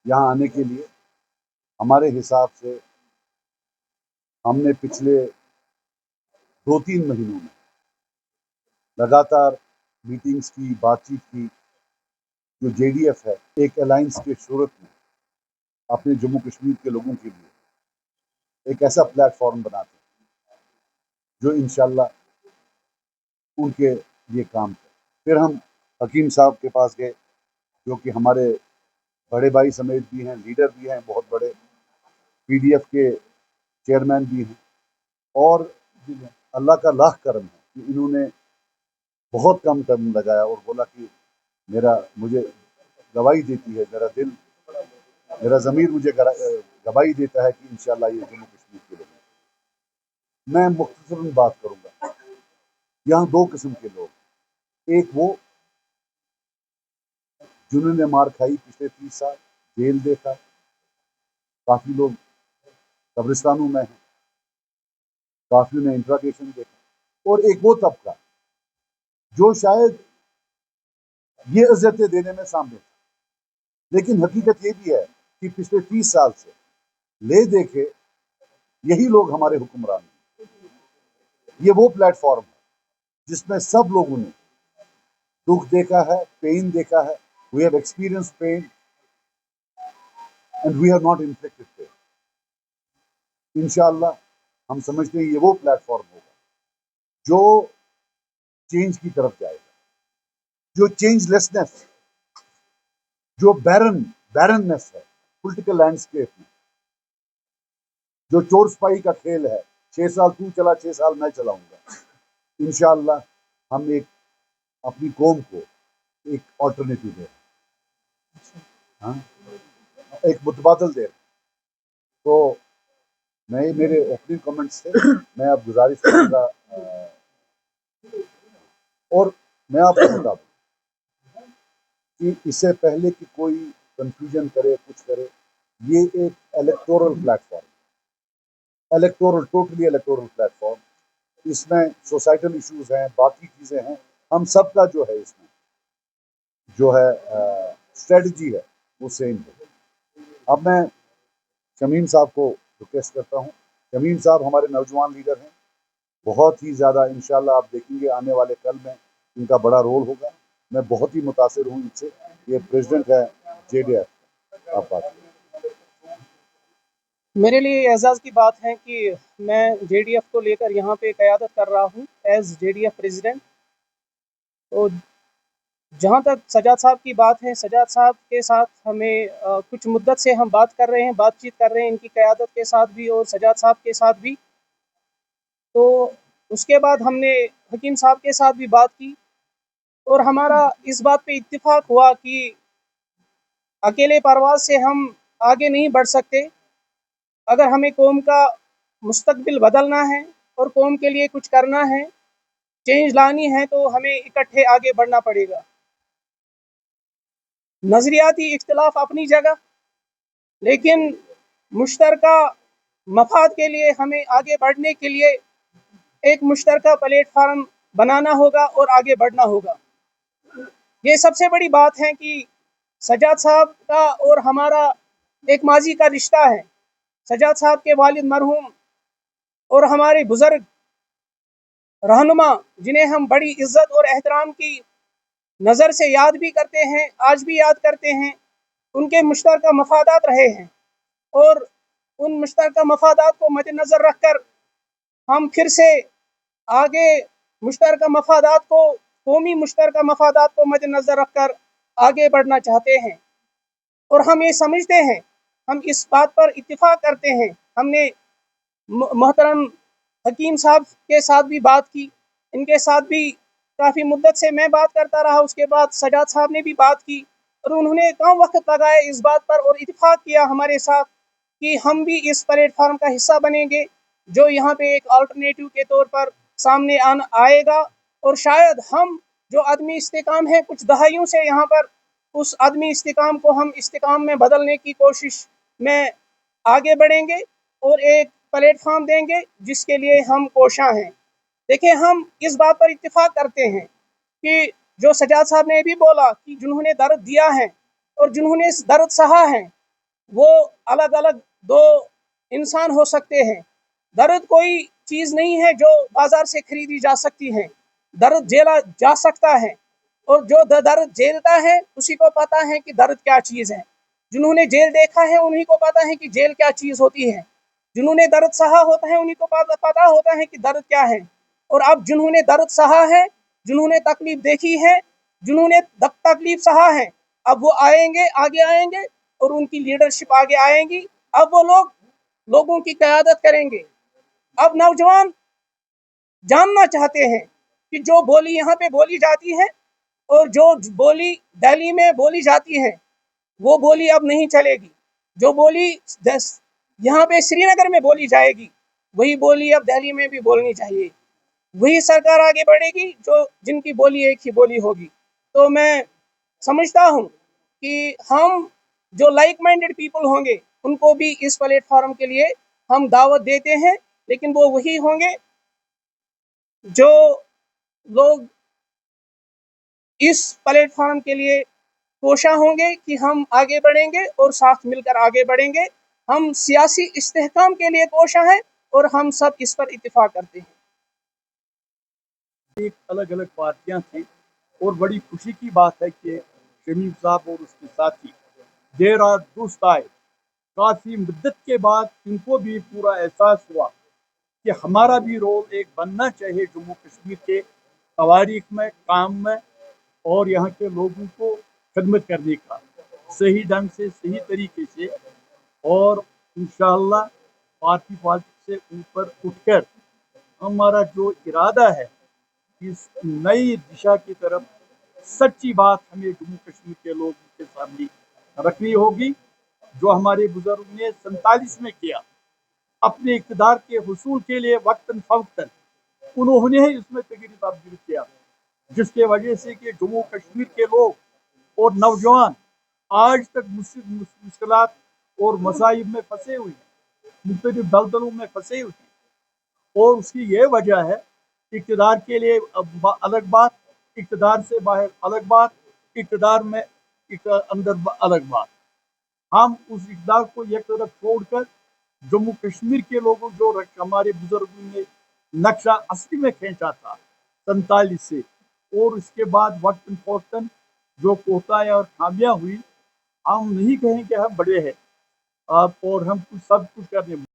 यहाँ आने के लिए हमारे हिसाब से हमने पिछले 2-3 महीनों में लगातार मीटिंग्स की, बातचीत की। जो JDF है, एक अलायंस के सूरत में अपने जम्मू कश्मीर के लोगों के लिए एक ऐसा प्लेटफॉर्म बनाते हैं जो इंशाल्लाह उनके लिए काम करे। फिर हम हकीम साहब के पास गए, जो कि हमारे बड़े भाई समेत भी हैं, लीडर भी हैं, बहुत बड़े PDF के चेयरमैन भी हैं, और अल्लाह का लाख करम है कि इन्होंने बहुत कम कदम लगाया और बोला कि मुझे गवाही देती है, मेरा ज़मीर मुझे गवाही देता है कि इंशाल्लाह ये जम्मू कश्मीर के लोग हैं। मैं मुख्तसरन बात करूँगा। यहाँ 2 किस्म के लोग, एक वो जिन्होंने मार खाई, पिछले 30 साल जेल देखा, काफ़ी लोग कब्रिस्तानों में हैं, काफ़ी ने इंट्रागेशन देखा, और एक वो तबका जो शायद ये इज्जतें देने में सामने था, लेकिन हकीकत ये भी है कि पिछले 30 साल से ले देखे यही लोग हमारे हुक्मरान हैं। ये वो प्लेटफॉर्म है जिसमें सब लोगों ने दुख देखा है, पेन देखा है। We have experience pain and we have not inflicted pain. इंशाअल्लाह हम समझते हैं ये वो प्लेटफॉर्म होगा जो चेंज की तरफ जाएगा, जो चेंजलेसनेस, जो बैरननेस है पॉलिटिकल लैंडस्केप में, जो चोर सिपाही का खेल है, 6 साल तू चला, 6 साल मैं चलाऊंगा। इंशाअल्लाह हम अपनी कौम को एक ऑल्टरनेटिव दे रहे हैं, हाँ, एक मुतबादल दे रहे हैं। तो मेरे ओपनिंग कमेंट्स थे। मैं अब गुजारिश करूँगा, और मैं आपको बता दूँ कि इससे पहले कि कोई कंफ्यूजन करे, कुछ करे, ये एक electoral platform, totally electoral platform. इसमें सोसाइटल इश्यूज हैं, बाकी चीज़ें हैं, हम सब का जो है इसमें जो है स्ट्रेटजी है वो सेम है। अब मैं शमीम साहब को रिक्वेस्ट करता हूँ। शमीम साहब हमारे नौजवान लीडर हैं, बहुत ही ज़्यादा, इंशाल्लाह आप देखेंगे आने वाले कल में इनका बड़ा रोल होगा। मैं बहुत ही मुतासिर हूँ इनसे। ये प्रेसिडेंट है JDF। आप बात करें। मेरे लिए एजाज़ की बात है कि मैं JDF को लेकर यहाँ पे क़यादत कर रहा हूँ एज JDF प्रेसिडेंट। तो जहाँ तक सजाद साहब की बात है, सजाद साहब के साथ हमें कुछ मुद्दत से हम बातचीत कर रहे हैं इनकी क़यादत के साथ भी और सजाद साहब के साथ भी। तो उसके बाद हमने हकीम साहब के साथ भी बात की और हमारा इस बात पे इत्तिफाक हुआ कि अकेले परवाज़ से हम आगे नहीं बढ़ सकते। अगर हमें कौम का मुस्तकबिल बदलना है और कौम के लिए कुछ करना है, चेंज लानी है, तो हमें इकट्ठे आगे बढ़ना पड़ेगा। नज़रियाती इख्तिलाफ अपनी जगह, लेकिन मुश्तरका मफाद के लिए हमें आगे बढ़ने के लिए एक मुश्तरका प्लेटफार्म बनाना होगा और आगे बढ़ना होगा। ये सबसे बड़ी बात है कि सजाद साहब का और हमारा एक माजी का रिश्ता है। सजाद साहब के वालिद मरहूम और हमारे बुज़ुर्ग रहनुमा, जिन्हें हम बड़ी इज़्ज़त और एहतराम की नज़र से याद भी करते हैं, आज भी याद करते हैं, उनके मुश्तरका मफादात रहे हैं और उन मुश्तरका मफादात को मद्देनज़र रखकर हम फिर से आगे मुश्तरका मफादात को, कौमी मुश्तरका मफादात को मद्देनज़र रखकर आगे बढ़ना चाहते हैं। और हम ये समझते हैं, हम इस बात पर इत्तिफाक करते हैं। हमने मोहतरम हकीम साहब के साथ भी बात की, इनके साथ भी काफ़ी मुद्दत से मैं बात करता रहा, उसके बाद सजाद साहब ने भी बात की और उन्होंने कम वक्त लगाया इस बात पर और इत्तिफाक किया हमारे साथ कि हम भी इस प्लेटफार्म का हिस्सा बनेंगे, जो यहाँ पे एक अल्टरनेटिव के तौर पर सामने आएगा। और शायद हम जो आदमी इस्तेकाम है कुछ दहाइयों से यहाँ पर, उस आदमी इस्तेकाम को हम इस्तेकाम में बदलने की कोशिश में आगे बढ़ेंगे और एक प्लेटफार्म देंगे जिसके लिए हम कोशां हैं। देखिए, हम इस बात पर इत्तिफाक करते हैं कि جو سجاد صاحب نے بھی بولا کہ جنہوں نے درد دیا ہے اور جنہوں نے اس درد سہا ہے وہ الگ الگ دو انسان ہو سکتے ہیں. درد کوئی چیز نہیں ہے جو بازار سے خریدی جا سکتی ہے. درد جیلا جا سکتا ہے اور جو درد جیلتا ہے اسی کو پتا ہے کہ درد کیا چیز ہے. جنہوں نے جیل دیکھا ہے انہی کو پتا ہے کہ جیل کیا چیز ہوتی ہے. جنہوں نے درد سہا ہوتا ہے انہی کو پتا ہوتا ہے کہ درد کیا ہے. اور اب جنہوں نے درد سہا ہے، جنہوں نے تکلیف دیکھی ہے، جنہوں نے تکلیف سہا ہے، اب وہ آئیں گے، آگے آئیں گے اور ان کی لیڈرشپ آگے آئیں گی. اب وہ لوگوں کی قیادت کریں گے. اب نوجوان جاننا چاہتے ہیں کہ جو بولی یہاں پہ بولی جاتی ہے اور جو بولی دہلی میں بولی جاتی ہے وہ بولی اب نہیں چلے گی. جو بولی یہاں پہ سری نگر میں بولی جائے گی وہی بولی اب دہلی میں بھی بولنی چاہیے. وہی سرکار آگے بڑھے گی جن کی بولی ایک ہی بولی ہوگی. تو میں سمجھتا ہوں کہ ہم جو لائک مائنڈڈ پیپل ہوں گے ان کو بھی اس پلیٹ فارم کے لیے ہم دعوت دیتے ہیں، لیکن وہ وہی ہوں گے جو لوگ اس پلیٹ فارم کے لیے کوشاں ہوں گے کہ ہم آگے بڑھیں گے اور ساتھ مل کر آگے بڑھیں گے. ہم سیاسی استحکام کے لیے کوشاں ہیں اور ہم سب اس پر اتفاق کرتے ہیں. ایک الگ الگ پارٹیاں تھیں اور بڑی خوشی کی بات ہے کہ شمیم صاحب اور اس کے ساتھی دیر رات درست آئے. کافی مدت کے بعد ان کو بھی پورا احساس ہوا کہ ہمارا بھی رول ایک بننا چاہیے جموں کشمیر کے تواریخ میں، کام میں اور یہاں کے لوگوں کو خدمت کرنے کا صحیح ڈھنگ سے، صحیح طریقے سے. اور انشاءاللہ پارٹی پالیٹکس سے اوپر اٹھ کر ہمارا جو ارادہ ہے اس نئی دشا کی طرف سچی بات ہمیں جموں کشمیر کے لوگوں کے سامنے رکھنی ہوگی. جو ہمارے بزرگ نے 47 میں کیا اپنے اقتدار کے حصول کے لیے وقتاً فوقتاً، انہوں نے ہی اس میں تغیر تبدیل کیا جس کی وجہ سے کہ جموں کشمیر کے لوگ اور نوجوان آج تک مشکلات اور مصائب میں پھنسے ہوئے ہیں، مختلف دلدلوں میں پھنسے ہوئے ہیں. اور اس کی یہ وجہ ہے اقتدار کے لیے الگ بات، اقتدار سے باہر الگ بات، اقتدار میں اندر الگ بات. ہم اس اقتدار کو ایک طرف چھوڑ کر جموں کشمیر کے لوگوں جو ہمارے بزرگوں نے نقشہ اصلی میں کھینچا تھا 47 سے، اور اس کے بعد وقتاً فوقتاً جو کوتاہیاں اور خامیاں ہوئی، ہم نہیں کہیں کہ ہم بڑے ہیں اور ہم سب کچھ کرنے